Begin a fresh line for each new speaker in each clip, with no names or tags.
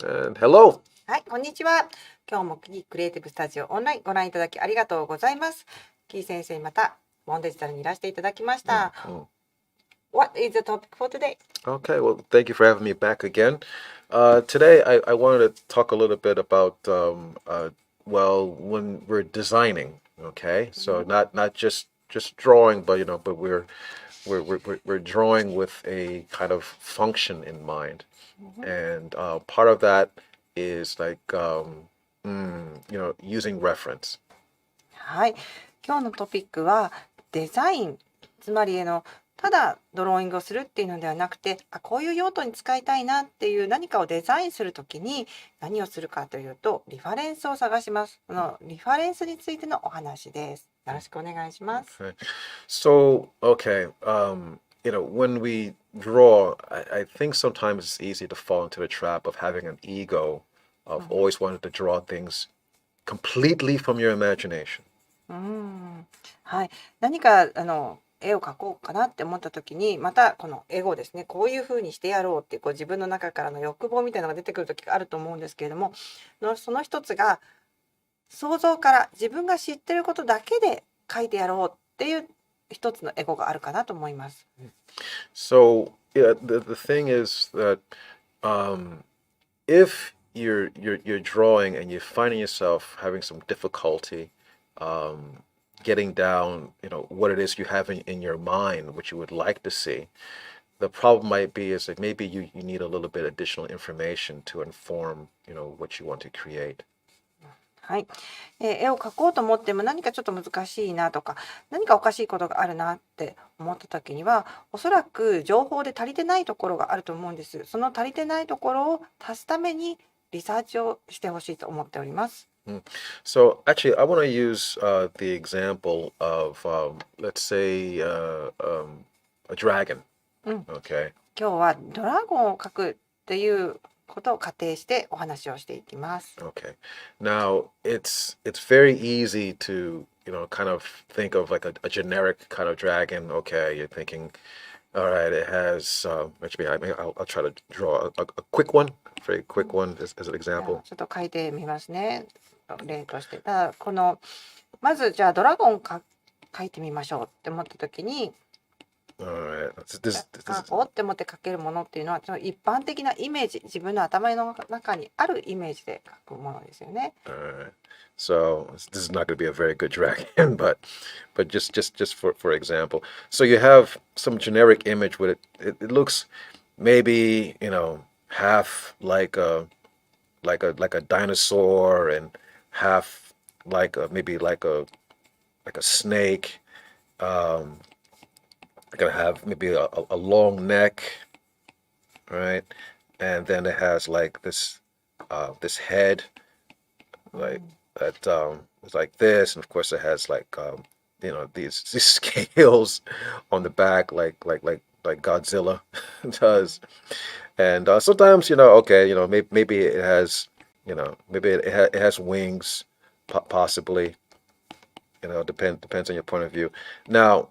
And hello.
はい、こんにちは。今日もキークリエイティブスタジオオンラインご覧いただきありがとうございます。キー先生またボーンデジタルにいらしていただきました。What is the topic for today?
Okay, well, thank you for having me back again. Today, I wanted to talk a little bit about, when we're designing. Okay, so not just drawing, but but we're drawing with a kind of function in mind, and part of that is like using reference.
はい、今日のトピックはデザイン、つまりただドローイングをするっていうのではなくて、こういう用途に使いたいなっていう何かをデザインするときに何をするかというと、リファレンスを探します。このリファレンスについてのお話です。よろしくお願いします。
Okay. So, okay, when we draw, I think sometimes it's easy to fall into the trap of having an ego, of always wanting to draw things completely from your imagination.
はい、何か絵を描こうかなって思った時に、またこのエゴですね、こういう風にしてやろうってこう自分の中からの欲望みたいなのが出てくる時があると思うんですけれども、その一つが想像から自分が知ってることだけで描いてやろうっていう一つのエゴがあるかなと思います。
So, yeah, the thing is that if you're drawing and you're finding yourself having some difficulty getting down, what it is you have in your mind, what you would like to see, the problem might be is that maybe you need a little bit additional information to inform, what you want to create.
はい、絵を描こうと思っても何かちょっと難しいなとか、何かおかしいことがあるなって思った時には、おそらく情報で足りてないところがあると思うんです。その足りてないところを足すためにリサーチをしてほしいと思っております。
So actually, I want to use the example of, let's say, a dragon.
うん、
Okay.
今日はドラゴンを描くっていうことを仮定してお話をしていきます。
Okay. Now it's very easy to, kind of think of like a generic kind of dragon. Okay, you're thinking, all right, it has, actually, I'll try to draw a quick one, very quick one as an
じゃあ
example.
ちょっと書いてみますね。例として。まずじゃあドラゴン書いてみましょうって思った時に、
All right. This
書こうって思って書けるものっていうのはその一般的なイメージ、自分の頭の中にあるイメージで書くものですよね。
all right. So this is not going to be a very good dragon, but just for example. So you have some generic image with it looks maybe, half like a dinosaur and half maybe like a snake. Gonna have maybe a long neck, right? And then it has like this head like that is like this, and of course it has like these scales on the back like Godzilla does. And sometimes okay, maybe it has maybe it has wings, possibly. Depends on your point of view. Now,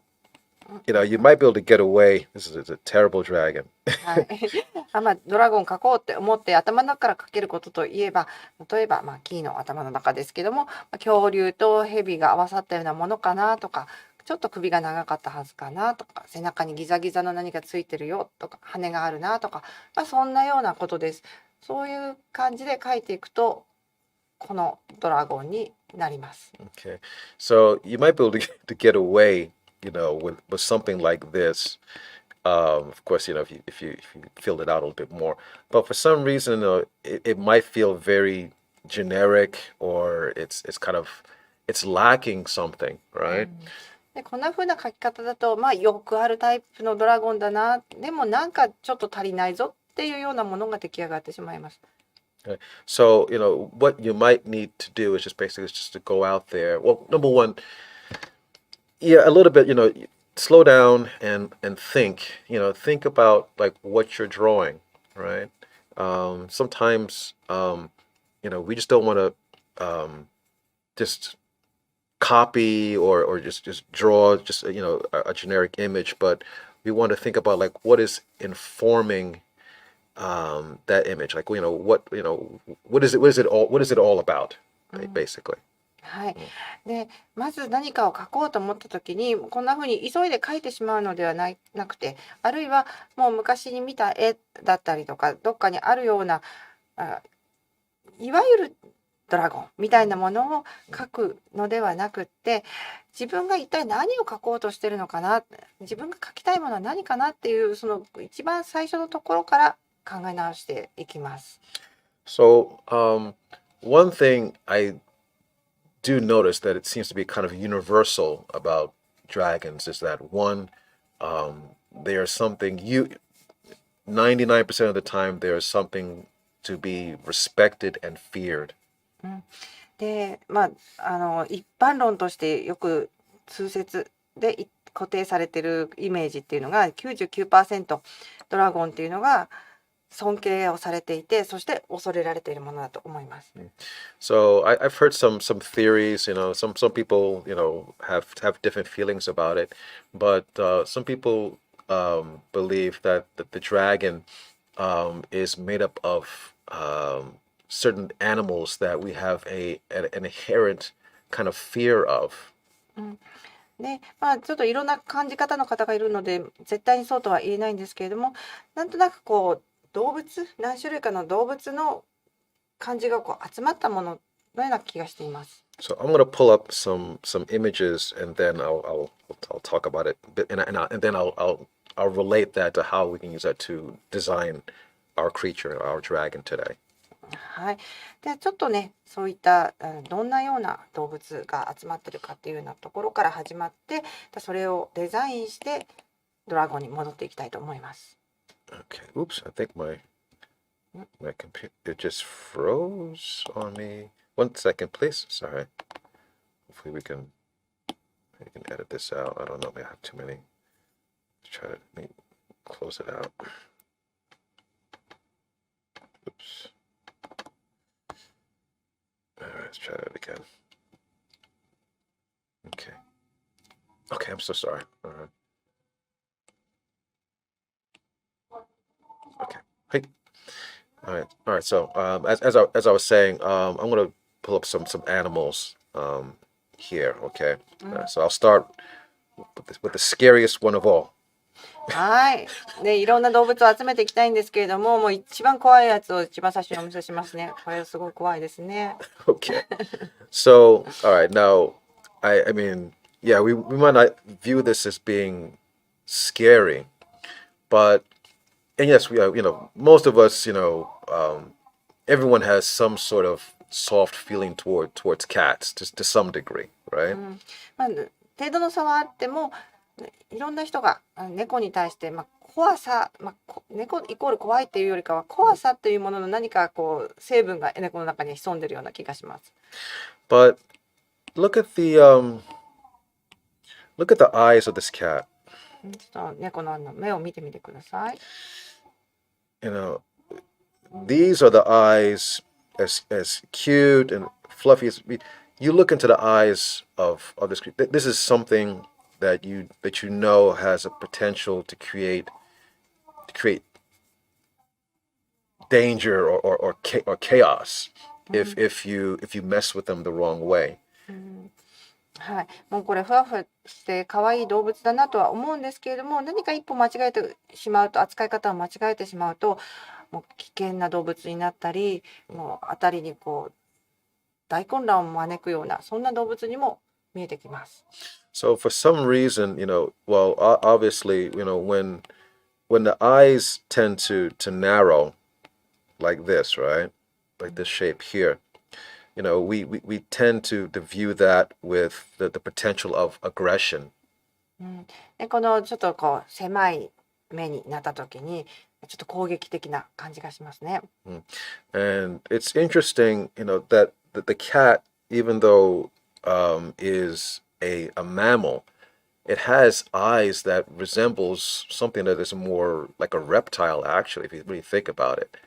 you might be able to get away. This is a terrible dragon.
はい、ドラゴン描こうって思って頭の中から描けることといえば、例えば、キーの頭の中ですけども、恐竜とヘビが合わさったようなものかなとか、ちょっと首が長かったはずかなとか、背中にギザギザの何かついてるよとか、羽があるなとか、そんなようなことです。そういう感じで描いていくとこのドラゴンになります。
Okay, so you might be able to get away, with something like this. Of course, if you fill it out a little bit more, but for some reason, it might feel very generic, or it's kind of it's lacking something, right?
でこんな風な書き方だと、よくあるタイプのドラゴンだな、でもなんかちょっと足りないぞっていうようなものが出来上がってしまいます。
Okay. So, what you might need to do is just basically just to go out there. Well, number one, yeah, a little bit, slow down and think, think about like what you're drawing, right? Sometimes, we just don't want to just copy or just draw just a generic image, but we want to think about like what is informing that image? Like, what is it all about,
うん
basically?
はい。で、まず何かを描こうと思った時に、こんな風に急いで描いてしまうのではなくて、あるいはもう昔に見た絵だったりとか、どっかにあるような、あいわゆるドラゴンみたいなものを描くのではなくって、自分が一体何を描こうとしてるのかな、自分が描きたいものは何かなっていう、その一番最初のところから考え直していきます。
So, one thing I do notice that it seems to be kind of universal about dragons is that one, there's something 99% of the time there's something to be respected and feared.
で、一般論としてよく通説で固定されてるイメージっていうのが99%ドラゴンっていうのが尊敬をされていて、そして恐れられているものだと思います。
So I've heard some theories. Some people have different feelings about it, but some people believe that the dragon is made up of certain animals that we have an inherent kind of fear of.
で、ちょっといろんな感じ方の方がいるので、絶対にそうとは言えないんですけれども、なんとなくこう動物、何種類かの動物の感じがこう集まったもののような気がしています。
So I'm gonna pull up some images and then I'll talk about it, and then I'll relate that to how we can use that to design our creature, our dragon today.
はい。で、ちょっとね、そういったどんなような動物が集まってるかっていうようなところから始まって、それをデザインしてドラゴンに戻っていきたいと思います。
Okay. Oops, I think my computer just froze on me. 1 second, please. Sorry. Hopefully we can edit this out. I don't know. I have too many. Let's try to close it out. Oops. All right, let's try that again. Okay. Okay, I'm so sorry. All right. Okay. Hey. All right. All right. So, as I was saying, I'm gonna pull up some animals here. Okay. So I'll start with the scariest one of all.
はい。で、いろんな動物を集めていきたいんですけれども、もう一番怖いやつを一番最初にお見せしますね。これすごい怖いですね。
Okay. So, all right. Now, I mean, yeah, we might not view this as being scary, but and yes, we are. Most of us, everyone has some sort of soft feeling towards cats, just to some degree,
う
right?
ん、程度の差はあっても、いろんな人が猫に対して、怖さ、猫イコール怖いっていうよりかは怖さというものの何かこう成分が猫の中に潜んでるような気がします。
But look at the eyes of this cat.
ちょっと猫の目を見てみてください。
You know, these are the eyes as cute and fluffy as you look into the eyes of this creature. This is something that you know has a potential to create danger or chaos if you mess with them the wrong way.
はい、もうこれふわふわして可愛い動物だなとは思うんですけれども、何か一歩間違えてしまうと、扱い方を間違えてしまうと、もう危険な動物になったり、もう辺りにこう大混乱を招くようなそんな動物にも見えてきます。
So for some reason, well, obviously, when the eyes tend to narrow like this, right? Like this shape here. We tend to view that with the potential of aggression.
で、このちょっとこう狭い目になった時に、ちょっと攻撃的な感じがしますね。
And it's interesting, that the cat, even though is a mammal, it has eyes that resembles something that is more like a reptile, actually, if you really think about it.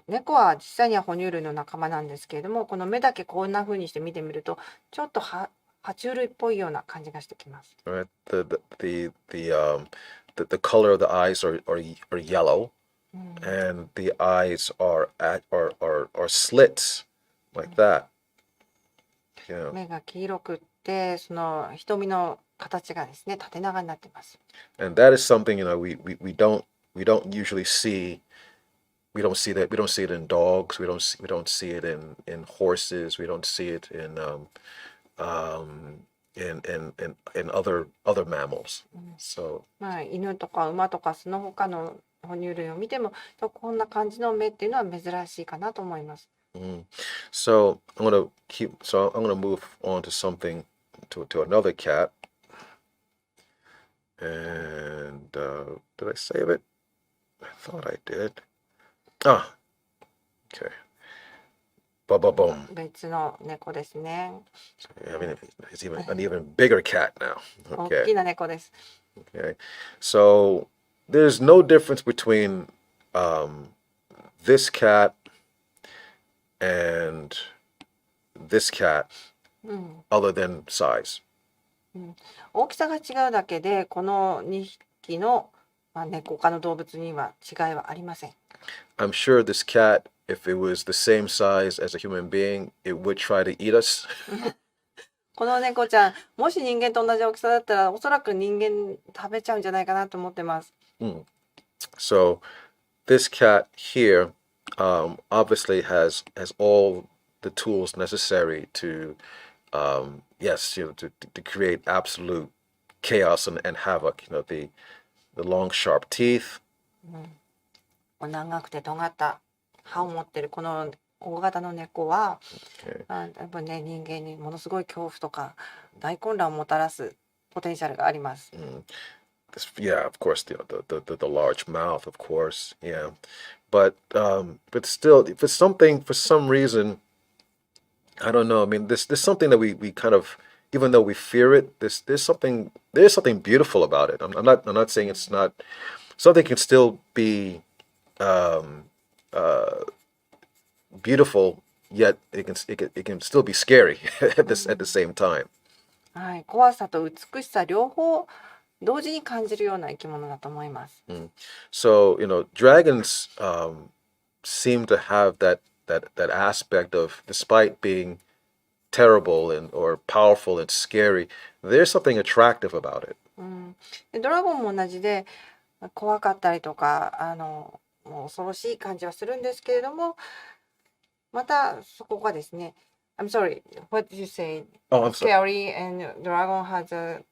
猫は実際には哺乳類の仲間なんですけれども、この目だけこんな風にして見てみると、ちょっと爬虫類っぽいような感じがしてきます。
Right? the color of the eyes are yellow,
うん
and the eyes are slits like that. Yeah.
目が黄色くって、その瞳の形がですね、縦長になっています。
And that is something, we don't usually see. We don't see that. We don't see it in dogs. We don't see it in horses. We don't see it in other mammals.
うん
So
まあ、犬とか馬とかその他の哺乳類を見ても、こんな感じの目っていうのは珍しいかなと思います。
mm. So I'm gonna move on to something to another cat. And did I save it? I thought I did. Ah, okay. Boom.
別の猫ですね。
I mean, it's an even bigger cat now.
大
Okay.
きな猫です。
Okay. So there's no difference between this cat and this cat
うん、
other than size.
大きさが違うだけで、この2匹の、猫科の動物には違いはありません。
I'm sure this cat, if it was the same size as a human being, it would try to eat us.
この猫ちゃん、もし人間と同じ大きさだったら、おそらく人間食べちゃうんじゃないかなと思ってます。
So this cat here obviously has all the tools necessary to yes, to create absolute chaos and havoc. The long sharp teeth.
長くて尖った歯を持ってるこの大型の猫は、
Okay.
やっぱね、人間にものすごい恐怖とか大混乱をもたらすポテンシャルがあります。
Yeah, of course, the large mouth, of course, yeah, but still, for some reason, I don't know. I mean, there's something that we kind of, even though we fear it, there's something beautiful about it. I'm not saying it's not. Something can still be beautiful, yet it can still be scary at the same time.
はい、怖さと美しさ両方同時に感じるような生き物だと思います。
So dragons seem to have that aspect of, despite being terrible or powerful and scary, there's something attractive about it.
でドラゴンも同じで怖かったりとかもう恐ろしい感じはするんですけれども、またそこがですね、I'm sorry, what did you say?
Oh, I'm sorry.
Scary and dragon has a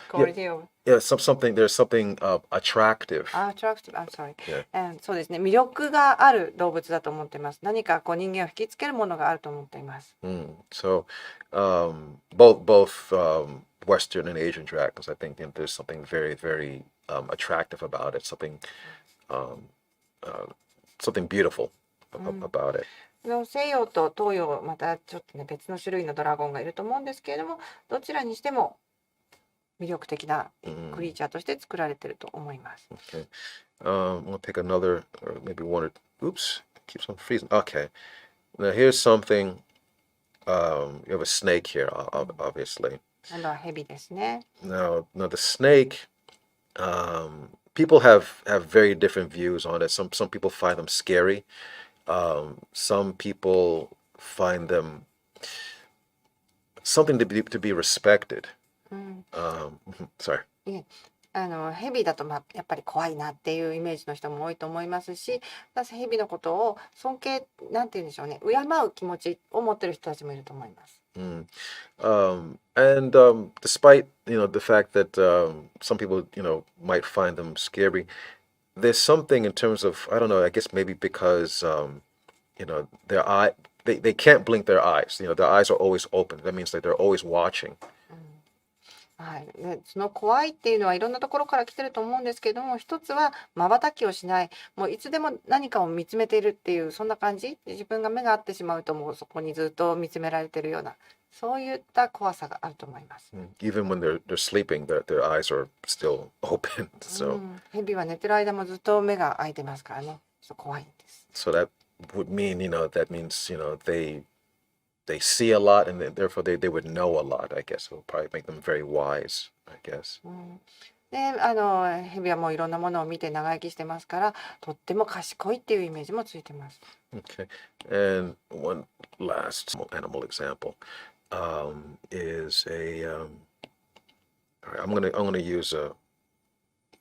quality of
Yeah, there's something attractive.
attractive. I'm sorry.
Yeah.
そうですね、魅力がある動物だと思っています。何か人間を引きつけるものがあると思っています。
So both Western and Asian dragons, I think there's something very, very attractive about it. Something beautiful about it.
西洋と東洋またちょっとね別の種類のドラゴンがいると思うんですけれども、どちらにしても魅力的なクリーチャーとして作られていると思います。
Okay. We'll pick another, or maybe one or oops, keeps on freezing. Okay. Now here's something. You have a snake here, obviously.
今度はヘビですね。
Now the snake. People have very different views on it. Some people find them scary. Some people find them something to be respected. Sorry.
ヘビだとやっぱり怖いなっていうイメージの人も多いと思いますし、ヘビのことを尊敬なんて言うんでしょうね、敬う気持ちを持ってる人たちもいると思います。
And despite the fact that some people might find them scary, there's something in terms of, I don't know, I guess maybe because their eye they can't blink their eyes. Their eyes are always open. That means that they're always watching.
はい、でその怖いっていうのはいろんなところから来てると思うんですけども、一つは瞬きをしない、もういつでも何かを見つめているっていうそんな感じ。自分が目が合ってしまうともうそこにずっと見つめられてるような、そういった怖さがあると思います。
Even when they're sleeping, their eyes are still open. So
ヘビは寝てる間もずっと目が開いてますからね、ちょっと怖いんです。
so that would mean that means they see a lot, and therefore they would know a lot. I guess it would probably make them very wise, I guess.
で、蛇はもういろんなものを見て長生きしてますから、とっても賢いっていうイメージもついてます。
Okay. And one last animal example is all right, I'm gonna use a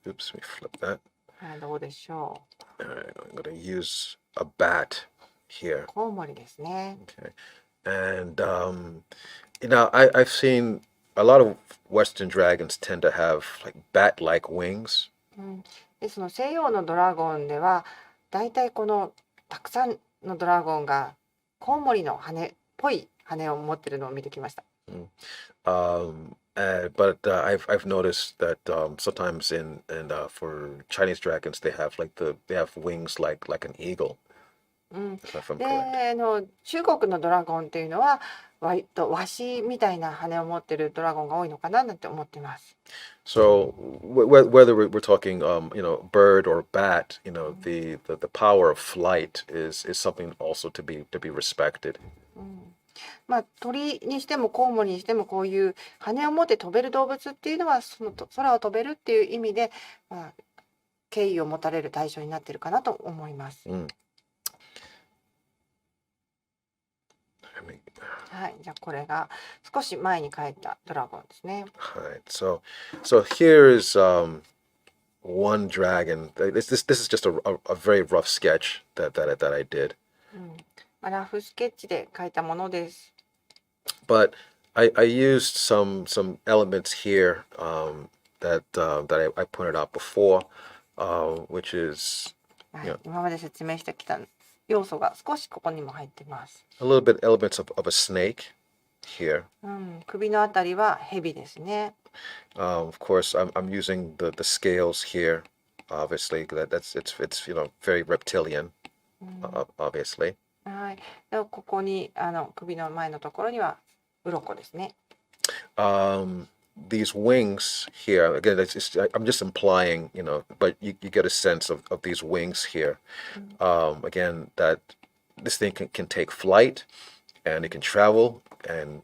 oops, let me flip that.
はい、どうでしょ
All right, I'm gonna use a bat
う。
here.
コウモリですね。
Okay. And I've seen a lot of Western dragons tend to have like bat-like wings.
うん、でその西洋のドラゴンではだいたいこのたくさんのドラゴンがコウモリの羽っぽい羽を持ってるのを見てきました。
But I've noticed that sometimes for Chinese dragons they have wings like an eagle.
うん、
If I'm
で
correct.
中国のドラゴンっていうのは割とワシみたいな羽を持ってるドラゴンが多いのかななんて思ってます。
So whether we're talking bird or bat, the power of flight is something also to be respected.
うん、まあ鳥にしてもコウモリにしてもこういう羽を持って飛べる動物っていうのはその空を飛べるっていう意味で、まあ、敬意を持たれる対象になってるかなと思います。
Mm. I mean,
はい、じゃあこれが少し前に描いたドラゴンですね。
right. So here is one dragon. This is just a very rough sketch that I did.
うん、まあラフスケッチで描いたものです。
But I used some elements here that I pointed out before, which is
はい
you know,
今まで説明してきた要素が少しここにも入ってます。
a little bit elements of a snake here.
うん、首のあたりは蛇ですね。
Of course, I'm using the scales here. Obviously, it's very reptilian.
うん、
Obviously.
はい、でここに首の前のところには鱗ですね。
These wings here again. I'm just implying, but you get a sense of these wings here. Again, that this thing can take flight and it can travel and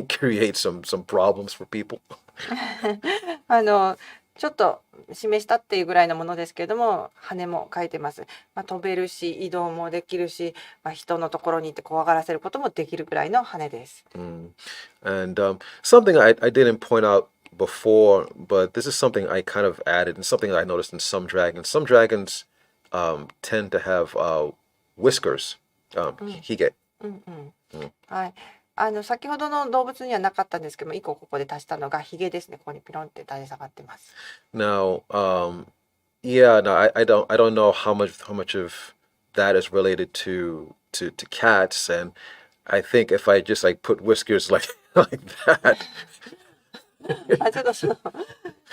create some problems for people.
ちょっと示したっていうぐらいのものですけども、羽も描いてます。まあ、飛べるし移動もできるし、まあ、人のところに行って怖がらせることもできるぐらいの羽です。
And something I didn't point out before, but this is something I kind of added and something I noticed in some dragons. Some dragons tend to have whiskers, hige.
うんうん、はい、先ほどの動物にはなかったんですけども、1個ここで足したのがヒゲですね。ここにピロンって垂れ下がってます。
Now, yeah, no, I don't know how much of that is related to cats, and I think if I just like put whiskers like like that,
ちょっ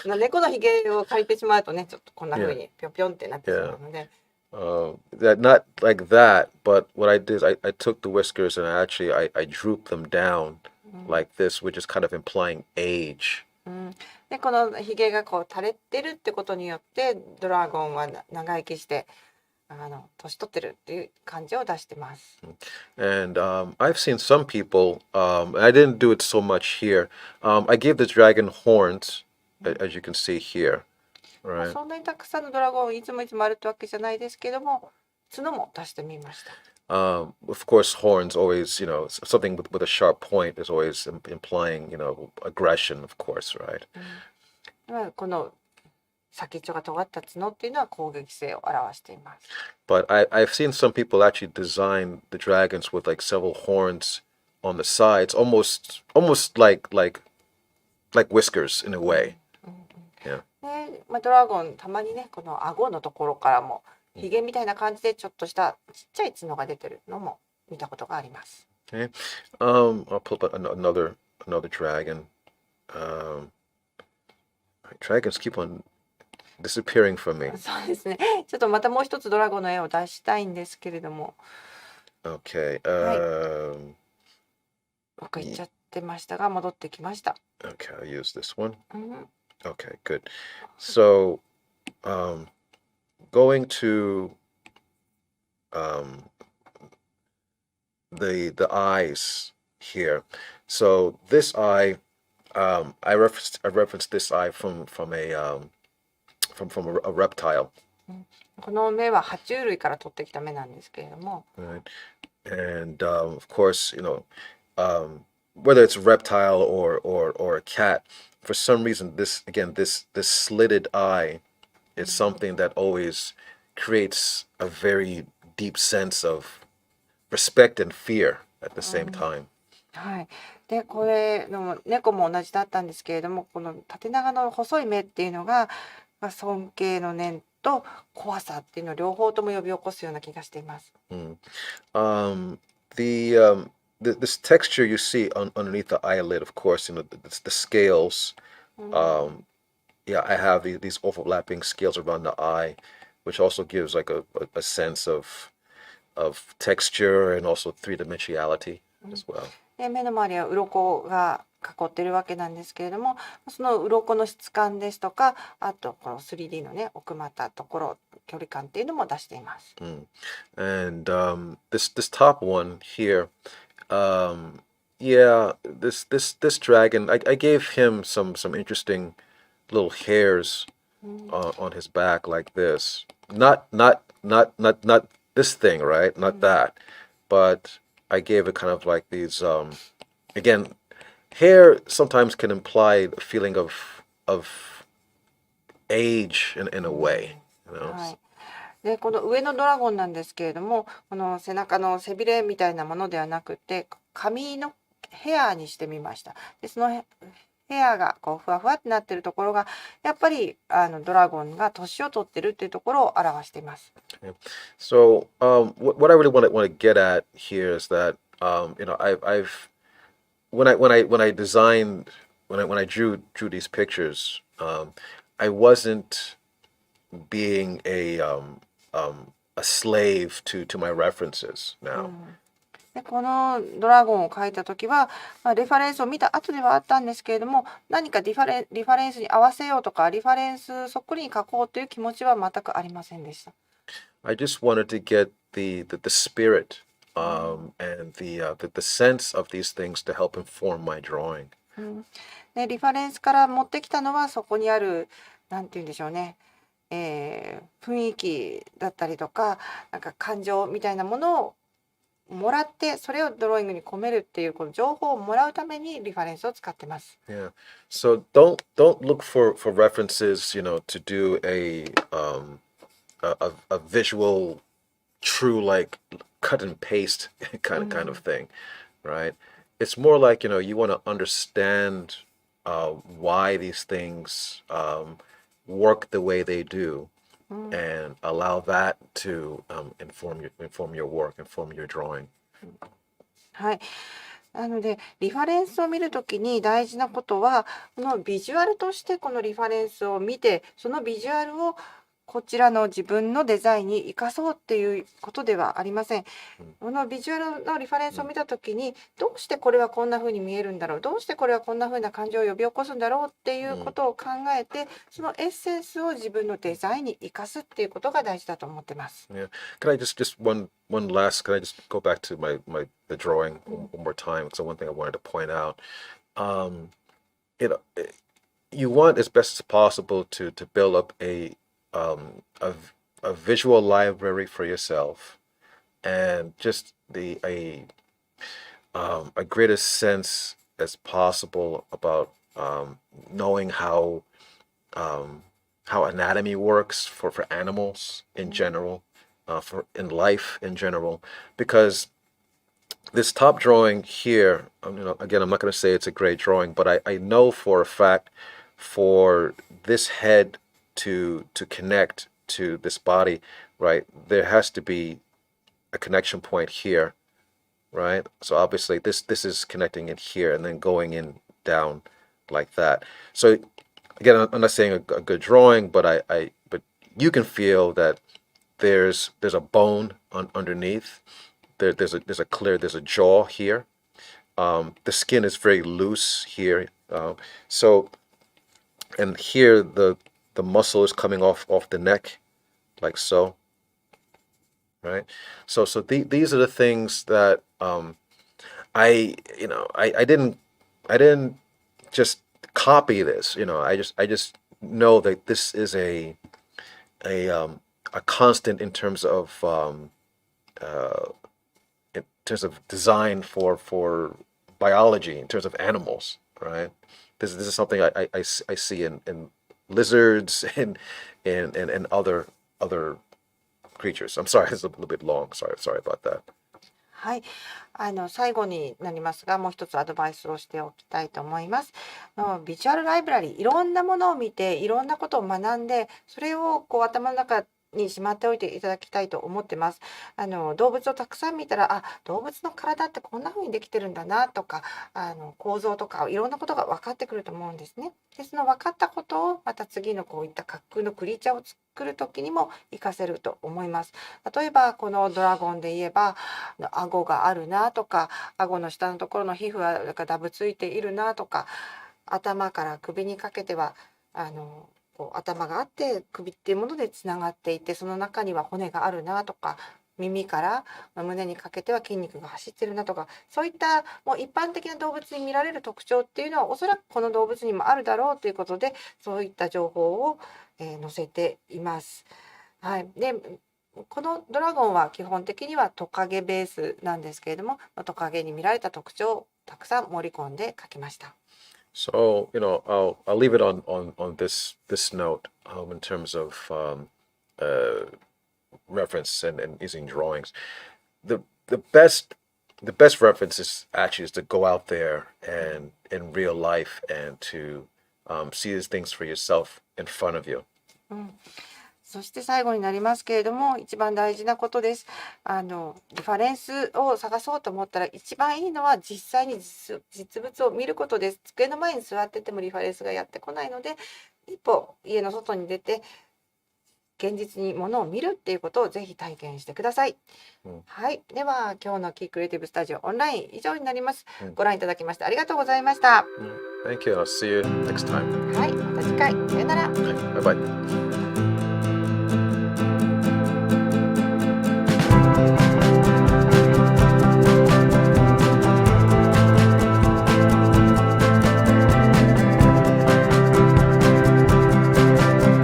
と猫のヒゲを描いてしまうとね、ちょっとこんな風にぴょんぴょんってなってしまうので、
that not like that, but what I did is I took the whiskers and I drooped them down like this, which is kind of implying age.
うん、でこのヒゲがこう垂れてるってことによってドラゴンは長生きして年取ってるっていう感じを出してます。
And I've seen some people, I didn't do it so much here. I gave the dragon horns, as you can see here,
まあ
right?
そんなにたくさんのドラゴンをいつもあるってわけじゃないですけども、角も出してみました。
Of course, horns always, something with a sharp point is always implying, aggression, of course, right?
まあこの先っちょが尖った角っていうのは攻撃性を表しています。
But I've seen some people actually design the dragons with like several horns on the sides, almost like whiskers in a way. Yeah.
で、まあ、ドラゴンたまにねこの顎のところからもヒゲみたいな感じでちょっとしたちっちゃい角が出てるのも見たことがあります。
Okay. I'll pull up another dragon. Dragons keep on disappearing from me.
そうですね。ちょっとまたもう一つドラゴンの絵を出したいんですけれども、
Okay.
僕行っちゃってましたが戻ってきました。
Okay, I'll use this one.
うん、
Okay, good. So, going to the eyes here. So this eye, I referenced this eye from from a reptile.
この目は爬虫類から取ってきた目なんですけれども、
Right? And of course, whether it's a reptile or a cat, for some reason, this slitted eye is something that always creates a very deep sense of respect and fear at the same time.
はい。で、これの猫も同じだったんですけれども、この縦長の細い目っていうのが、尊敬の念と怖さっていうのを両方とも呼び起こすような気がしています。
Um, this texture you see underneath the eyelid, of course, the scales. Yeah, I have these overlapping scales around the eye, which also gives like a sense of texture and also three-dimensionality as well.
で、目の周りは鱗が囲ってるわけなんですけれども、その鱗の質感ですとか、あとこの 3D のね、奥まったところ、距離感っていうのも出しています。
And this top one here, yeah, this dragon, I gave him some interesting little hairs on his back like this. Not this thing, right? Not that, but I gave it kind of like these. Again, hair sometimes can imply a feeling of age in a way,
はい。で、この上のドラゴンなんですけれども、この背中の背びれみたいなものではなくて、髪のヘアにしてみました。で、そのヘアがこうふわふわってなってるところが、やっぱりドラゴンが年を取ってるっていうところを表しています。
So what I really want to get at here is that I've when I designed when I drew these pictures, I wasn't being a slave to my references now.
で、このドラゴンを描いた時は、レファレンスを見た後ではあったんですけれども、何かリファレンスに合わせようとか、リファレンスそっくりに描こうという気持ちは全くありませんでした。
I just wanted to get the spirit and the sense of these things to help inform my drawing.
で、リファレンスから持ってきたのはそこにある、なんて言うんでしょうね、雰囲気だったりとか、なんか感情みたいなものをもらって、それをドローイングに込めるっていうこの情報をもらうためにリファレンスを使ってます。
Yeah. So don't look for references, to do a visual, true like cut and paste kind of thing, right? It's more like you want to understand why these things work the way they do, and allow that to inform your work, inform your drawing.
はい。なので、リファレンスを見るときに大事なことは、このビジュアルとしてこのリファレンスを見て、そのビジュアルをこちらの自分のデザインに生かそうっていうことではありません。このビジュアルのリファレンスを見たときに、どうしてこれはこんな風に見えるんだろう、どうしてこれはこんな風な感情を呼び起こすんだろうっていうことを考えて、そのエッセンスを自分のデザインに生かすっていうことが大事だと思ってます。
Yeah. Can I just one last? Can I just go back to the drawing one more time? So one thing I wanted to point out, you want as best as possible to build up a visual library for yourself, and just a greatest sense as possible about knowing how anatomy works for animals in general, for in life in general, because this top drawing here, again, I'm not going to say it's a great drawing, but I know for a fact for this head to connect to this body, right, there has to be a connection point here, right? So obviously this is connecting in here and then going in down like that. So again, I'm not saying a good drawing, but but you can feel that there's a bone underneath. There's a jaw here. The skin is very loose here. So and here the muscle is coming off the neck, like so. Right. So these are the things that I didn't just copy this. I just know that this is a constant in terms of design for biology, in terms of animals, right? This is something I see in lizards and other creatures. I'm sorry, it's a little bit long. Sorry about that.
はい、最後になりますが、もう一つアドバイスをしておきたいと思います。ビジュアルライブラリ、いろんなものを見て、いろんなことを学んで、それをこう頭の中にしまっておいていただきたいと思ってます。動物をたくさん見たら、動物の体ってこんな風にできてるんだなとか、構造とかいろんなことが分かってくると思うんですね。で、その分かったことをまた次のこういった架空のクリーチャーを作る時にも活かせると思います。例えばこのドラゴンで言えば、顎があるなとか、顎の下のところの皮膚がダブついているなとか、頭から首にかけてはこう頭があって首っていうものでつながっていて、その中には骨があるなとか、耳から胸にかけては筋肉が走ってるなとか、そういったもう一般的な動物に見られる特徴っていうのはおそらくこの動物にもあるだろうということで、そういった情報を、載せています。はい、でこのドラゴンは基本的にはトカゲベースなんですけれども、トカゲに見られた特徴をたくさん盛り込んで書きました。
So, I'll leave it on this note in terms of reference and using drawings. The best reference is to go out there and in real life and to see these things for yourself in front of you.
そして最後になりますけれども、一番大事なことです。リファレンスを探そうと思ったら、一番いいのは実際に実物を見ることです。机の前に座っててもリファレンスがやってこないので、一歩家の外に出て現実にものを見るっていうことをぜひ体験してください。はい、では今日のキークリエイティブスタジオオンライン以上になります。ご覧いただきましてありがとうございました。
Thank you. I'll see you next time.
はい、また次回。さよなら。
Bye bye.